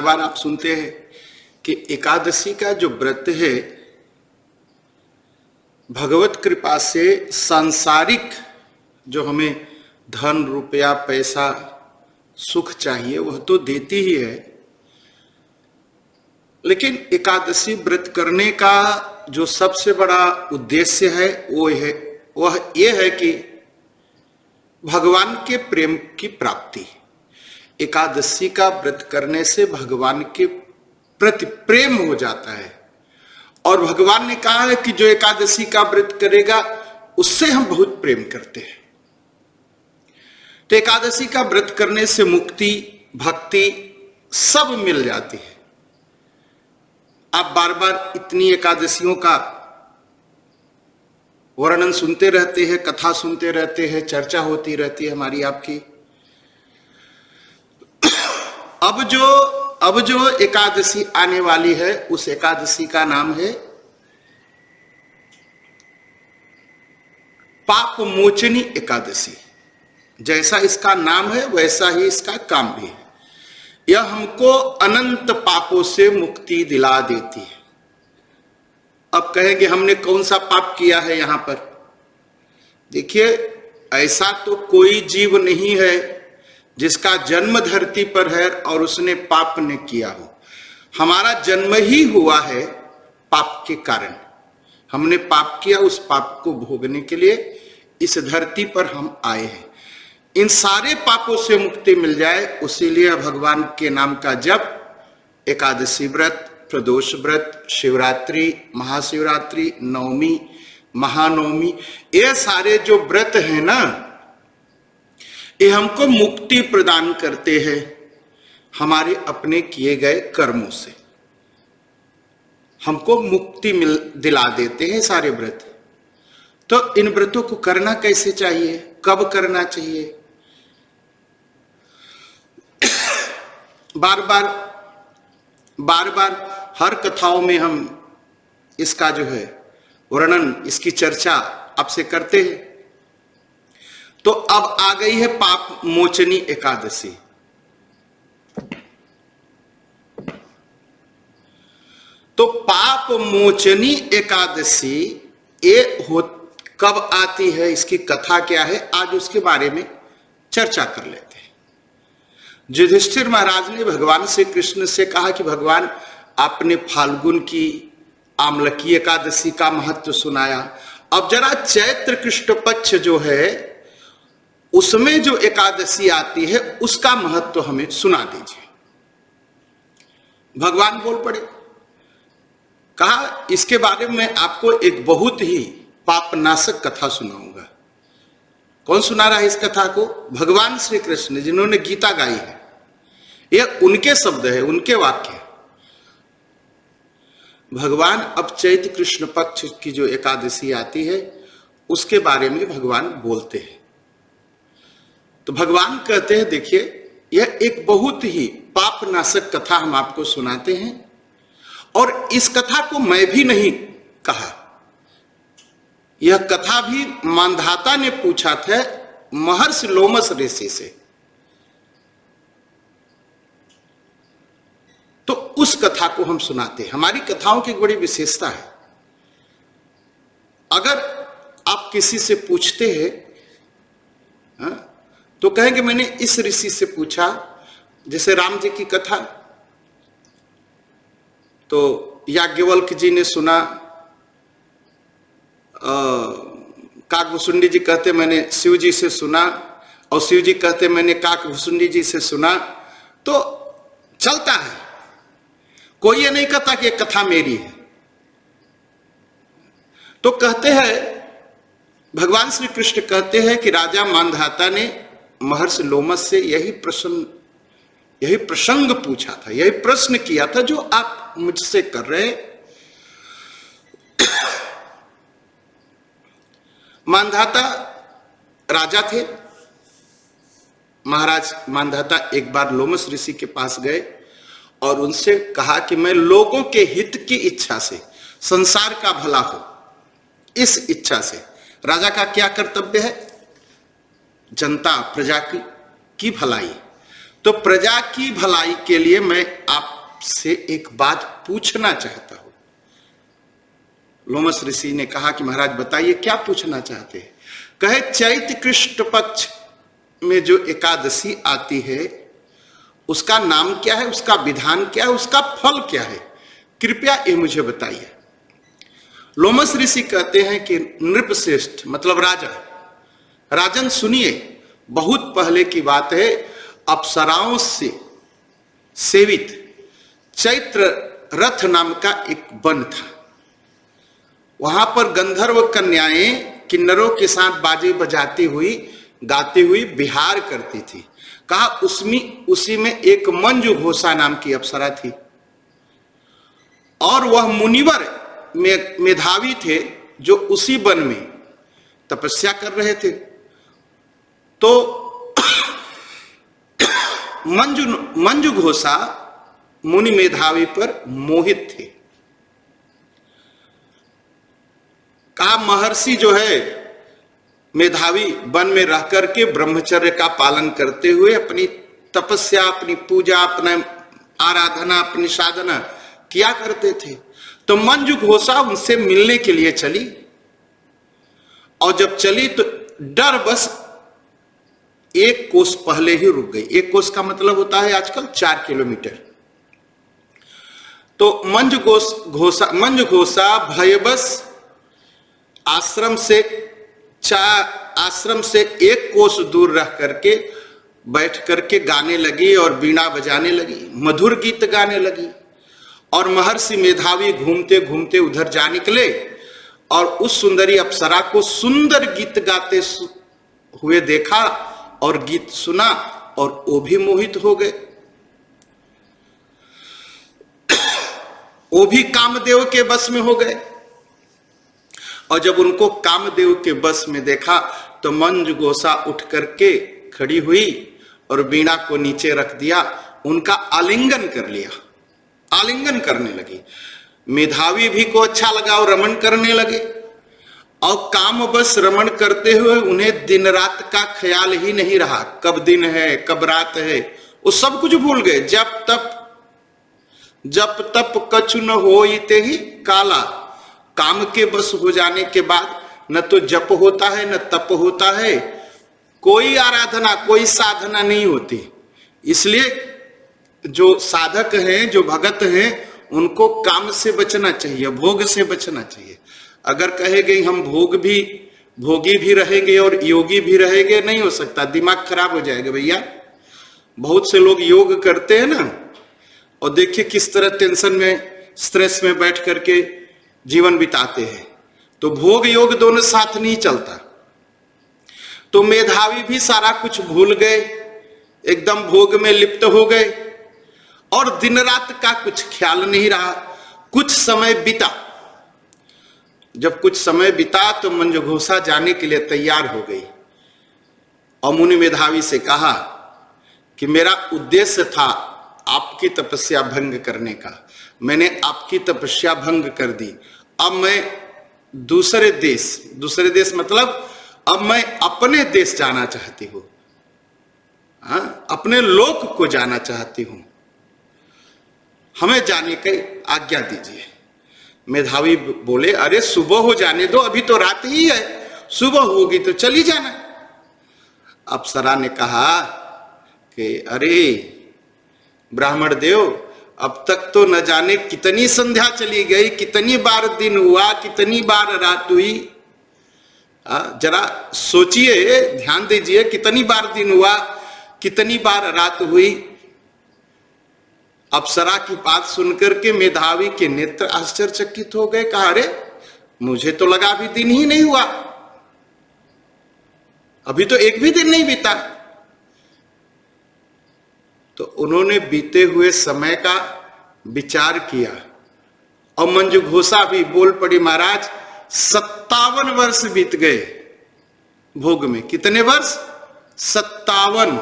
बार आप सुनते हैं कि एकादशी का जो व्रत है भगवत कृपा से सांसारिक जो हमें धन रुपया पैसा सुख चाहिए वह तो देती ही है, लेकिन एकादशी व्रत करने का जो सबसे बड़ा उद्देश्य है वह यह है कि भगवान के प्रेम की प्राप्ति। एकादशी का व्रत करने से भगवान के प्रति प्रेम हो जाता है, और भगवान ने कहा है कि जो एकादशी का व्रत करेगा उससे हम बहुत प्रेम करते हैं। तो एकादशी का व्रत करने से मुक्ति भक्ति सब मिल जाती है। आप बार बार इतनी एकादशियों का वर्णन सुनते रहते हैं, कथा सुनते रहते हैं, चर्चा होती रहती है हमारी आपकी। अब जो एकादशी आने वाली है उस एकादशी का नाम है पाप मोचनी एकादशी। जैसा इसका नाम है वैसा ही इसका काम भी है। यह हमको अनंत पापों से मुक्ति दिला देती है। अब कहेंगे हमने कौन सा पाप किया है यहां पर? देखिए, ऐसा तो कोई जीव नहीं है जिसका जन्म धरती पर है और उसने पाप न किया हो। हमारा जन्म ही हुआ है पाप के कारण। हमने पाप किया, उस पाप को भोगने के लिए इस धरती पर हम आए हैं। इन सारे पापों से मुक्ति मिल जाए उसीलिए भगवान के नाम का जप, एकादशी व्रत, प्रदोष व्रत, शिवरात्रि, महाशिवरात्रि, नवमी, महानवमी, ये सारे जो व्रत हैं ना, ये हमको मुक्ति प्रदान करते हैं हमारे अपने किए गए कर्मों से। हमको मुक्ति दिला देते हैं सारे व्रत। तो इन व्रतों को करना कैसे चाहिए, कब करना चाहिए? बार बार हर कथाओं में हम इसका जो है वर्णन, इसकी चर्चा आपसे करते हैं। तो अब आ गई है पाप मोचनी एकादशी। तो पाप मोचनी एकादशी ये कब आती है, इसकी कथा क्या है, आज उसके बारे में चर्चा कर लेते हैं। युधिष्ठिर महाराज ने भगवान श्री कृष्ण से कहा कि भगवान, आपने फाल्गुन की आमलकी एकादशी का महत्व सुनाया, अब जरा चैत्र कृष्ण पक्ष जो है उसमें जो एकादशी आती है उसका महत्व हमें सुना दीजिए। भगवान बोल पड़े, कहा इसके बारे में आपको एक बहुत ही पापनाशक कथा सुनाऊंगा। कौन सुना रहा है इस कथा को? भगवान श्री कृष्ण, जिन्होंने गीता गाई है। यह उनके शब्द है, उनके वाक्य है। भगवान अब चैत्र कृष्ण पक्ष की जो एकादशी आती है उसके बारे में भगवान बोलते हैं। तो भगवान कहते हैं, देखिए, यह एक बहुत ही पापनाशक कथा हम आपको सुनाते हैं, और इस कथा को मैं भी नहीं कहा, यह कथा भी मांधाता ने पूछा था महर्षि लोमस ऋषि से। तो उस कथा को हम सुनाते हैं। हमारी कथाओं की एक बड़ी विशेषता है, अगर आप किसी से पूछते हैं तो कहेंगे मैंने इस ऋषि से पूछा। जैसे राम जी की कथा, तो याज्ञवल्क्य जी ने सुना, काकभुसुंडी जी कहते मैंने शिव जी से सुना, और शिव जी कहते मैंने काकभुसुंडी जी से सुना। तो चलता है, कोई ये नहीं कहता कि ये कथा मेरी है। तो कहते हैं, भगवान श्री कृष्ण कहते हैं कि राजा मांधाता ने महर्षि लोमस से यही प्रसंग पूछा था, यही प्रश्न किया था जो आप मुझसे कर रहे हैं। मांधाता राजा थे। महाराज मांधाता एक बार लोमस ऋषि के पास गए और उनसे कहा कि मैं लोगों के हित की इच्छा से, संसार का भला हो इस इच्छा से, राजा का क्या कर्तव्य है? जनता प्रजा की भलाई। तो प्रजा की भलाई के लिए मैं आप आपसे एक बात पूछना चाहता हूं। लोमस ऋषि ने कहा कि महाराज बताइए क्या पूछना चाहते हैं। कहे चैत्र कृष्ण पक्ष में जो एकादशी आती है उसका नाम क्या है, उसका विधान क्या है, उसका फल क्या है, कृपया ये मुझे बताइए। लोमस ऋषि कहते हैं कि नृपश्रेष्ठ मतलब राजा, राजन सुनिए, बहुत पहले की बात है, अप्सराओं से सेवित चैत्र रथ नाम का एक वन था। वहां पर गंधर्व कन्याएं किन्नरों के साथ बाजे बजाती हुई गाती हुई विहार करती थी। कहा उसी में एक मंजू घोषा नाम की अप्सरा थी और वह मुनिवर मेधावी थे जो उसी वन में तपस्या कर रहे थे। तो मंजू घोषा मुनि मेधावी पर मोहित थे। कहा महर्षि जो है मेधावी वन में रह करके ब्रह्मचर्य का पालन करते हुए अपनी तपस्या, अपनी पूजा, अपना आराधना, अपनी साधना किया करते थे। तो मंजू घोषा उनसे मिलने के लिए चली और जब चली तो डर बस एक कोस पहले ही रुक गई। एक कोस का मतलब होता है आजकल 4 किलोमीटर। तो मंजू घोषा भयबस आश्रम से एक कोस दूर रह करके बैठ करके गाने लगी और बीणा बजाने लगी, मधुर गीत गाने लगी। और महर्षि मेधावी घूमते घूमते उधर जा निकले और उस सुंदरी अप्सरा को सुंदर गीत गाते हुए देखा और गीत सुना और वो भी मोहित हो गए। वो भी कामदेव के बस में हो गए और जब उनको कामदेव के बस में देखा तो मंजू घोषा उठ करके खड़ी हुई और वीणा को नीचे रख दिया, उनका आलिंगन कर लिया, आलिंगन करने लगी। मेधावी भी को अच्छा लगा और रमण करने लगे और काम बस रमण करते हुए उन्हें दिन रात का ख्याल ही नहीं रहा, कब दिन है कब रात है, वो सब कुछ भूल गए। जब तप कछु न होइते ही काला, काम के बस हो जाने के बाद न तो जप होता है न तप होता है, कोई आराधना कोई साधना नहीं होती। इसलिए जो साधक हैं, जो भगत हैं, उनको काम से बचना चाहिए, भोग से बचना चाहिए। अगर कहेंगे हम भोगी भी रहेंगे और योगी भी रहेंगे, नहीं हो सकता, दिमाग खराब हो जाएगा भैया। बहुत से लोग योग करते हैं ना और देखिए किस तरह टेंशन में, स्ट्रेस में बैठ करके जीवन बिताते हैं। तो भोग योग दोनों साथ नहीं चलता। तो मेधावी भी सारा कुछ भूल गए, एकदम भोग में लिप्त हो गए और दिन रात का कुछ ख्याल नहीं रहा। कुछ समय बीता, जब कुछ समय बीता तो मंजू घोषा जाने के लिए तैयार हो गई और मुनि मेधावी से कहा कि मेरा उद्देश्य था आपकी तपस्या भंग करने का, मैंने आपकी तपस्या भंग कर दी। अब मैं दूसरे देश मतलब अब मैं अपने देश जाना चाहती हूं, अपने लोक को जाना चाहती हूं, हमें जाने की आज्ञा दीजिए। मेधावी बोले अरे सुबह हो जाने दो, अभी तो रात ही है, सुबह होगी तो चली जाना। अप्सरा ने कहा कि अरे ब्राह्मण देव, अब तक तो न जाने कितनी संध्या चली गई, कितनी बार दिन हुआ, कितनी बार रात हुई। जरा सोचिए, ध्यान दीजिए, कितनी बार दिन हुआ, कितनी बार रात हुई। अप्सरा की बात सुनकर के मेधावी के नेत्र आश्चर्यचकित हो गए। कहा अरे मुझे तो लगा अभी दिन ही नहीं हुआ, अभी तो एक भी दिन नहीं बीता। तो उन्होंने बीते हुए समय का विचार किया और मंजू घोषा भी बोल पड़ी महाराज 57 वर्ष बीत गए भोग में। कितने वर्ष? 57।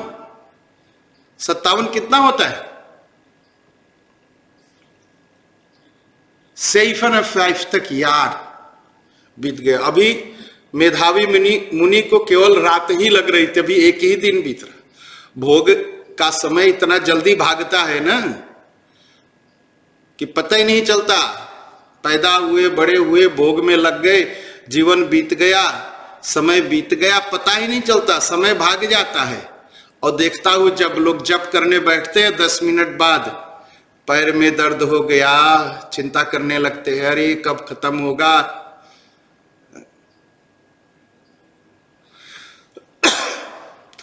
57 कितना होता है? 5 तक यार बीत गए। अभी मेधावी मुनि को केवल रात ही लग रही थी, अभी एक ही दिन बीत रहा। भोग का समय इतना जल्दी भागता है ना, कि पता ही नहीं चलता, पैदा हुए, बड़े हुए, भोग में लग गए, जीवन बीत गया, समय बीत गया, पता ही नहीं चलता, समय भाग जाता है। और देखता हूं जब लोग जप करने बैठते हैं 10 मिनट बाद पैर में दर्द हो गया, चिंता करने लगते हैं, अरे कब खत्म होगा।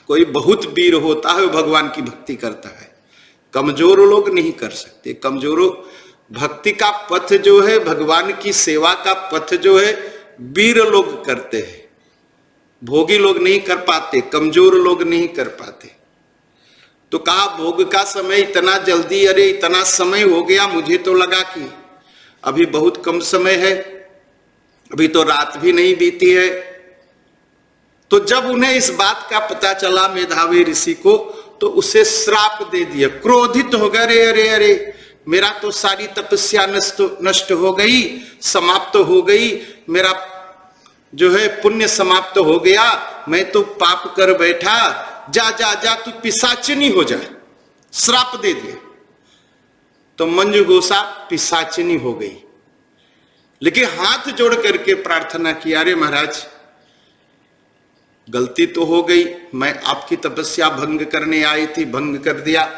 कोई बहुत वीर होता है, भगवान की भक्ति करता है, कमजोर लोग नहीं कर सकते। कमजोरों, भक्ति का पथ जो है, भगवान की सेवा का पथ जो है, वीर लोग करते हैं, भोगी लोग नहीं कर पाते, कमजोर लोग नहीं कर पाते। तो कहा भोग का समय इतना जल्दी, अरे इतना समय हो गया, मुझे तो लगा कि अभी बहुत कम समय है, अभी तो रात भी नहीं बीती है। तो जब उन्हें इस बात का पता चला मेधावी ऋषि को, तो उसे श्राप दे दिया, क्रोधित हो गए, अरे अरे अरे मेरा तो सारी तपस्या नष्ट हो गई, समाप्त हो गई, मेरा जो है पुण्य समाप्त हो गया, मैं तो पाप कर बैठा, जा जा जा तू पिशाचिनी हो जा, श्राप दे दिया। तो मंजुघोषा पिशाचिनी हो गई, लेकिन हाथ जोड़ करके प्रार्थना किया, अरे महाराज गलती तो हो गई, मैं आपकी तपस्या भंग करने आई थी, भंग कर दिया,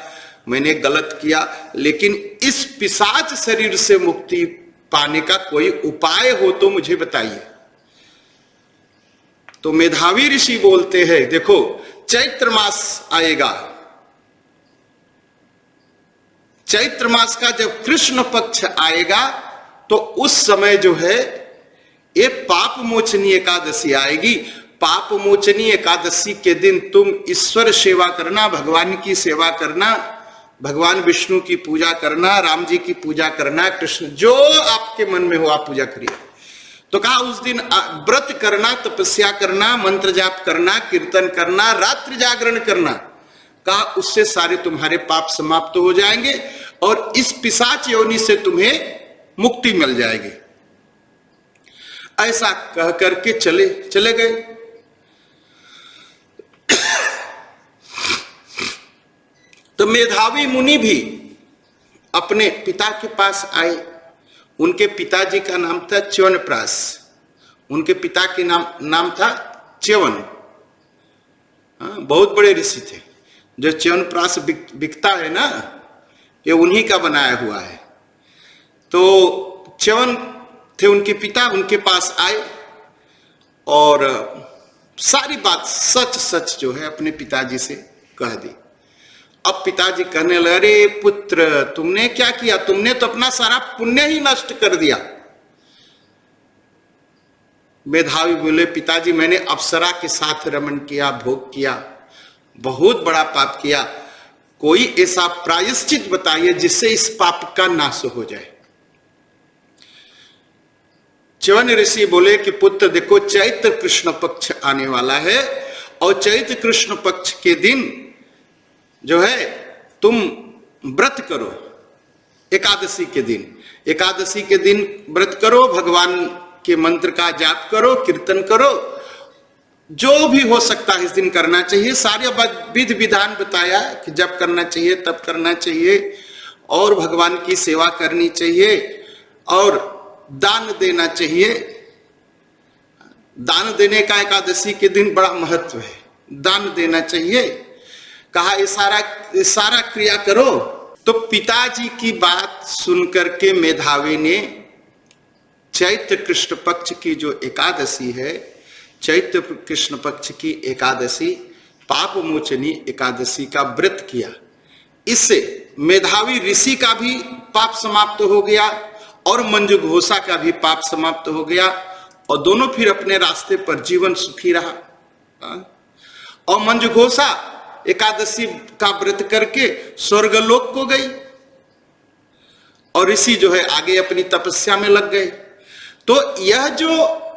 मैंने गलत किया, लेकिन इस पिशाच शरीर से मुक्ति पाने का कोई उपाय हो तो मुझे बताइए। तो मेधावी ऋषि बोलते हैं, देखो चैत्र मास आएगा, चैत्र मास का जब कृष्ण पक्ष आएगा तो उस समय जो है ये पाप मोचनी एकादशी आएगी। पाप मोचनी एकादशी के दिन तुम ईश्वर सेवा करना, भगवान की सेवा करना, भगवान विष्णु की पूजा करना, राम जी की पूजा करना, कृष्ण जो आपके मन में हो आप पूजा करिए। तो कहा उस दिन व्रत करना, तपस्या करना, मंत्र जाप करना, कीर्तन करना, रात्रि जागरण करना, कहा उससे सारे तुम्हारे पाप समाप्त हो जाएंगे और इस पिशाच योनि से तुम्हें मुक्ति मिल जाएगी। ऐसा कह करके चले गए। तो मेधावी मुनि भी अपने पिता के पास आए। उनके पिताजी का नाम था च्यवनप्राश, उनके पिता के नाम था च्यवन। बहुत बड़े ऋषि थे। जो च्यवनप्राश बिकता है ना, ये उन्हीं का बनाया हुआ है। तो च्यवन थे उनके पिता, उनके पास आए और सारी बात सच सच जो है अपने पिताजी से कह दी। अब पिताजी कहने लगे, अरे पुत्र तुमने क्या किया, तुमने तो अपना सारा पुण्य ही नष्ट कर दिया। मेधावी बोले, पिताजी मैंने अप्सरा के साथ रमण किया, भोग किया, बहुत बड़ा पाप किया, कोई ऐसा प्रायश्चित बताइए जिससे इस पाप का नाश हो जाए। च्यवन ऋषि बोले कि पुत्र देखो चैत्र कृष्ण पक्ष आने वाला है और चैत्र कृष्ण पक्ष के दिन जो है तुम व्रत करो। एकादशी के दिन, एकादशी के दिन व्रत करो, भगवान के मंत्र का जाप करो, कीर्तन करो, जो भी हो सकता है इस दिन करना चाहिए। सारे विधि विधान बताया कि जब करना चाहिए तब करना चाहिए और भगवान की सेवा करनी चाहिए और दान देना चाहिए। दान देने का एकादशी के दिन बड़ा महत्व है, दान देना चाहिए। कहा ये सारा क्रिया करो। तो पिताजी की बात सुनकर के मेधावी ने चैत्र कृष्ण पक्ष की जो एकादशी है, चैत्र कृष्ण पक्ष की एकादशी पाप मोचनी एकादशी का व्रत किया। इससे मेधावी ऋषि का भी पाप समाप्त हो गया और मंजुघोषा का भी पाप समाप्त हो गया और दोनों फिर अपने रास्ते पर जीवन सुखी रहा। और मंजुघोषा एकादशी का व्रत करके स्वर्गलोक को गई और ऋषि जो है आगे अपनी तपस्या में लग गए। तो यह जो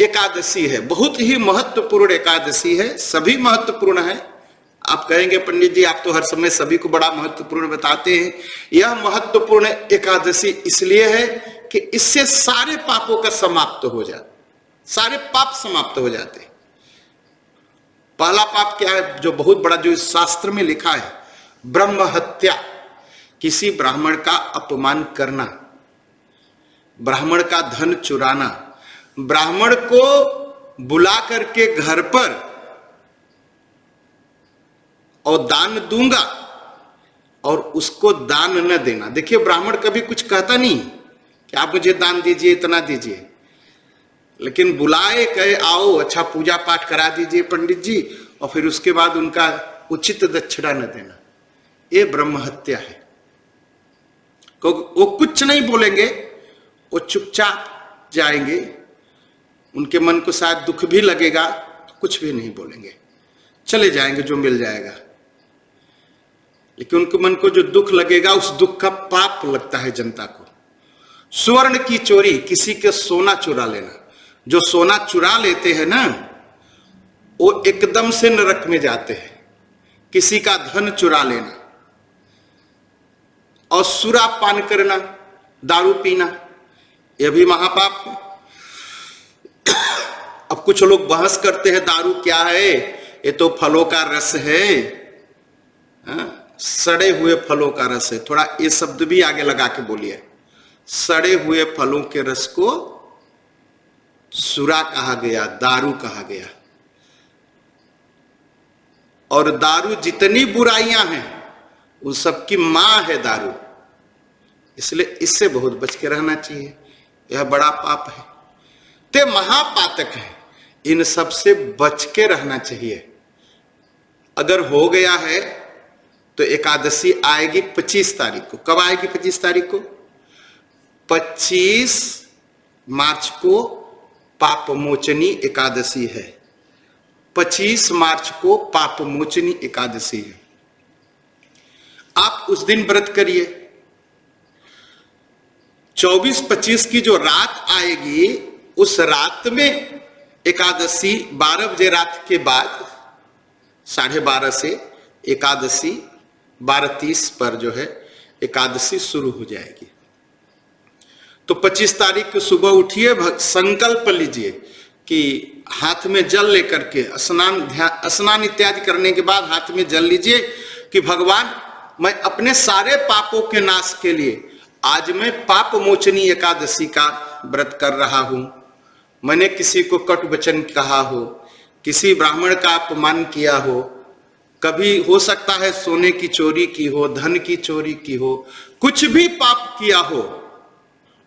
एकादशी है बहुत ही महत्वपूर्ण एकादशी है, सभी महत्वपूर्ण है। आप कहेंगे पंडित जी आप तो हर समय सभी को बड़ा महत्वपूर्ण बताते हैं। यह महत्वपूर्ण एकादशी इसलिए है कि इससे सारे पापों का समाप्त हो जाता, सारे पाप समाप्त हो जाते। पहला पाप क्या है, जो बहुत बड़ा, जो इस शास्त्र में लिखा है, ब्रह्म हत्या, किसी ब्राह्मण का अपमान करना, ब्राह्मण का धन चुराना, ब्राह्मण को बुला करके घर पर और दान दूंगा और उसको दान न देना। देखिए ब्राह्मण कभी कुछ कहता नहीं कि आप मुझे दान दीजिए, इतना दीजिए, लेकिन बुलाए कहे आओ अच्छा पूजा पाठ करा दीजिए पंडित जी, और फिर उसके बाद उनका उचित दक्षिणा न देना, ये ब्रह्म हत्या है। वो कुछ नहीं बोलेंगे, वो चुपचाप जाएंगे, उनके मन को शायद दुख भी लगेगा, कुछ भी नहीं बोलेंगे, चले जाएंगे, जो मिल जाएगा। लेकिन उनके मन को जो दुख लगेगा, उस दुख का पाप लगता है जनता को। स्वर्ण की चोरी, किसी के सोना चुरा लेना, जो सोना चुरा लेते हैं ना, वो एकदम से नरक में जाते हैं। किसी का धन चुरा लेना और शराब पान करना, दारू पीना, यह भी महापाप है। अब कुछ लोग बहस करते हैं दारू क्या है, ये तो फलों का रस है, सड़े हुए फलों का रस है। थोड़ा ये शब्द भी आगे लगा के बोलिए, सड़े हुए फलों के रस को सुरा कहा गया, दारू कहा गया। और दारू जितनी बुराइयां हैं उन सबकी मां है दारू, इसलिए इससे बहुत बच के रहना चाहिए। यह बड़ा पाप है, ते महापातक है, इन सब से बच के रहना चाहिए। अगर हो गया है तो एकादशी आएगी 25 तारीख को। कब आएगी 25 तारीख को? 25 मार्च को पाप मोचनी एकादशी है। 25 मार्च को पाप मोचनी एकादशी है। आप उस दिन व्रत करिए। 24-25 की जो रात आएगी, उस रात में एकादशी 12 बजे रात के बाद 12:30 से एकादशी 12:30 पर जो है एकादशी शुरू हो जाएगी। तो 25 तारीख को सुबह उठिए, संकल्प लीजिए कि हाथ में जल लेकर के स्नान इत्यादि करने के बाद हाथ में जल लीजिए कि भगवान मैं अपने सारे पापों के नाश के लिए आज मैं पाप मोचनी एकादशी का व्रत कर रहा हूं। मैंने किसी को कटु वचन कहा हो, किसी ब्राह्मण का अपमान किया हो, कभी हो सकता है सोने की चोरी की हो, धन की चोरी की हो, कुछ भी पाप किया हो,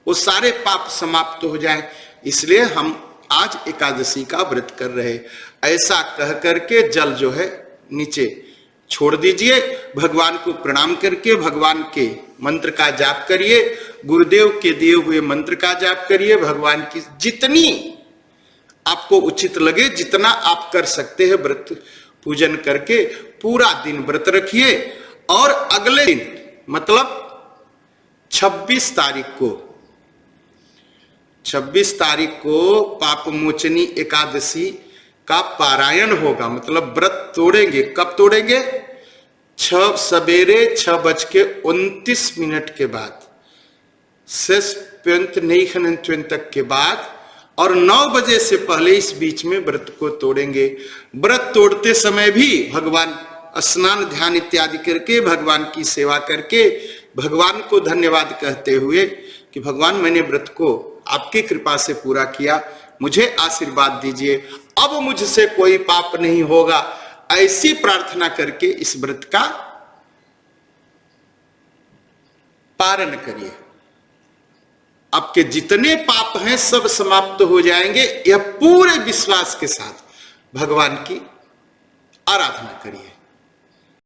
वो सारे पाप समाप्त हो जाए, इसलिए हम आज एकादशी का व्रत कर रहे। ऐसा कह करके जल जो है नीचे छोड़ दीजिए, भगवान को प्रणाम करके भगवान के मंत्र का जाप करिए, गुरुदेव के दिए हुए मंत्र का जाप करिए। भगवान की जितनी आपको उचित लगे, जितना आप कर सकते हैं व्रत पूजन करके पूरा दिन व्रत रखिए। और अगले दिन मतलब 26 तारीख को पाप मोचनी एकादशी का पारायण होगा। मतलब व्रत तोड़ेंगे। कब तोड़ेंगे? सवेरे 6:29 के बाद, शेष पर्यंत नहीं खनन तक के बाद, और 9 बजे से पहले इस बीच में व्रत को तोड़ेंगे। व्रत तोड़ते समय भी भगवान स्नान ध्यान इत्यादि करके भगवान की सेवा करके भगवान को धन्यवाद कहते हुए कि भगवान मैंने व्रत को आपकी कृपा से पूरा किया, मुझे आशीर्वाद दीजिए, अब मुझसे कोई पाप नहीं होगा, ऐसी प्रार्थना करके इस व्रत का पारण करिए। आपके जितने पाप हैं सब समाप्त हो जाएंगे। यह पूरे विश्वास के साथ भगवान की आराधना करिए।